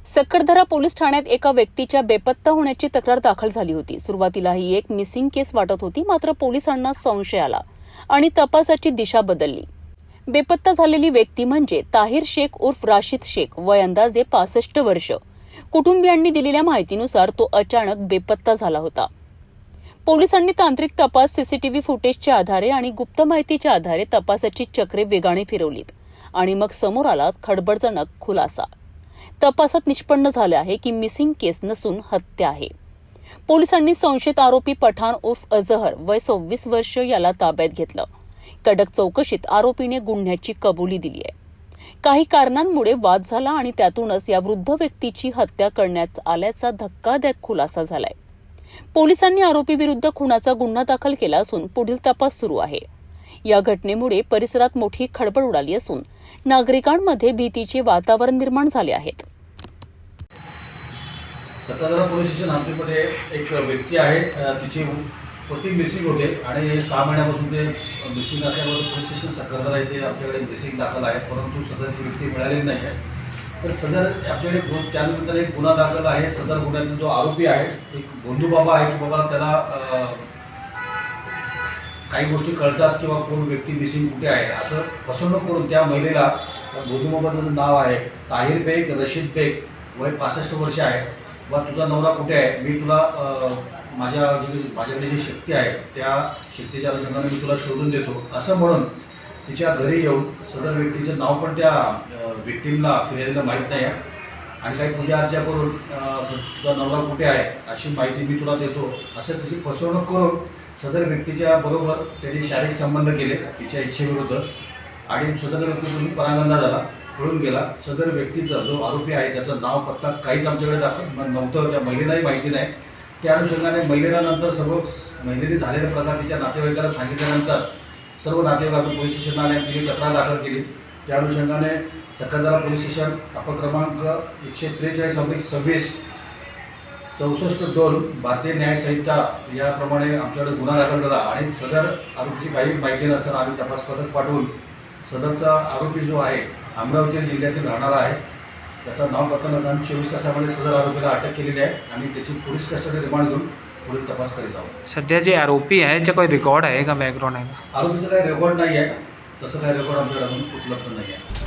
Sakkardara police ठाण्यात एका व्यक्तीच्या बेपत्ता होण्याची तक्रार दाखल झाली होती। सुरुवातीला ही एक मिसिंग केस वाटत होती, मात्र पोलिसांना संशय आला आणि तपासाची दिशा बदलली। बेपत्ता झालेली व्यक्ती म्हणजे ताहिर शेख उर्फ राशिद शेख, वय अंदाजे 65 वर्ष। कुटुंबियांनी दिलेल्या माहितीनुसार तो अचानक बेपत्ता झाला होता। पोलिसांनी तांत्रिक तपास, सीसीटीव्ही फुटेजच्या आधारे आणि गुप्त माहितीच्या आधारे तपासाची चक्रे वेगाने फिरवलीत आणि मग समोर आला खळबळजनक खुलासा। तपासात निष्पन्न झाले आहे की मिसिंग केस नसून हत्या आहे। पोलिसांनी संशयित आरोपी पठाण उर्फ अजहर, वय 26 वर्ष याला ताब्यात घेतलं। कडक चौकशीत आरोपीने गुन्ह्याची कबुली दिली आहे। काही कारणांमुळे वाद झाला आणि त्यातूनच या वृद्ध व्यक्तीची हत्या करण्यात आल्याचा धक्कादायक खुलासा झालाय। पोलिसांनी आरोपीविरुद्ध खुनाचा गुन्हा दाखल केला असून पुढील तपास सुरू आहे। या घटनेमुळे परिसरात मोठी खळबळ उडाली असून नागरिकांमध्ये भीतीचे वातावरण निर्माण झाले आहे। सक्करदरा पोलीस स्टेशन हद्दीमध्ये एक व्यक्ती आहे, तिचे पती मिसिंग होते आणि 6 महिन्यापासून ते मिसिंग असल्यामुळे पोलीस स्टेशन सक्करदरा येथे आपल्याकडे मिसिंग दाखल आहे, परंतु सदरची व्यक्ती मिळालेली नाही आहे। तर सदर आपल्याकडे त्यानंतर एक गुन्हा दाखल आहे। सदर गुन्ह्यातील जो आरोपी आहे एक गोंधू बाबा आहे की बाबा त्याला काही गोष्टी कळतात किंवा कोण व्यक्ती मिसिंग कुठे आहे असं फसवणूक करून त्या महिलेला, गोंधू बाबाचं जे नाव आहे ताहिर बेग रशीद बेग, वय 65 वर्ष आहे, व तुझा नवरा कुठे आहे, मी तुला माझ्याकडे जी शक्ती आहे त्या शक्तीच्या अनुषंगाने मी तुला शोधून देतो असं म्हणून तिच्या घरी येऊन सदर व्यक्तीचं नाव पण त्या विक्टीमला फिर्यादीला माहीत नाही आहे आणि काही पूजा अर्चा करून तुझा नवरा कुठे आहे अशी माहिती मी तुला देतो असं तिची फसवणूक करून सदर व्यक्तीच्या बरोबर त्यांनी शारीरिक संबंध केले तिच्या इच्छेविरुद्ध आणि सदर व्यक्तीपासून परागंदा झाला, पळून गेला। सदर व्यक्तीचा जो आरोपी आहे त्याचं नाव पत्ता काहीच आमच्याकडे दाखल नव्हतं, त्या महिलेलाही माहिती नाही। त्या अनुषंगाने महिलेला नंतर सर्व महिलेने झालेल्या प्रकार तिच्या नातेवाईकाला सांगितल्यानंतर सर्व नातेवाईकांनी पोलीस स्टेशनला आले आणि तिने तक्रार दाखल केली। त्या अनुषंगाने सक्करदरा पोलीस स्टेशन अपक्रमांक 143/26 64-2 भारतीय न्याय संहिता याप्रमाणे आमच्याकडे गुन्हा दाखल झाला आणि सदर आरोपीची काही माहिती नसताना आम्ही तपास पथक पाठवून सदरचा आरोपी जो आहे अमरावती जिल्ह्यातील राहणारा आहे, त्याचं नाव पत्ता नसताना 24 तासामध्ये सदर आरोपीला अटक केलेली आहे आणि त्याची पोलीस कस्टडी रिमांड घेऊन पुढील तपास करीत आहोत। सध्या जे आरोपी आहे त्याचा काही रेकॉर्ड आहे का, बॅकग्राऊंड आहे? आरोपीचं काही रेकॉर्ड नाही आहे, तसं काही रेकॉर्ड आमच्याकडे अजून उपलब्ध नाही आहे।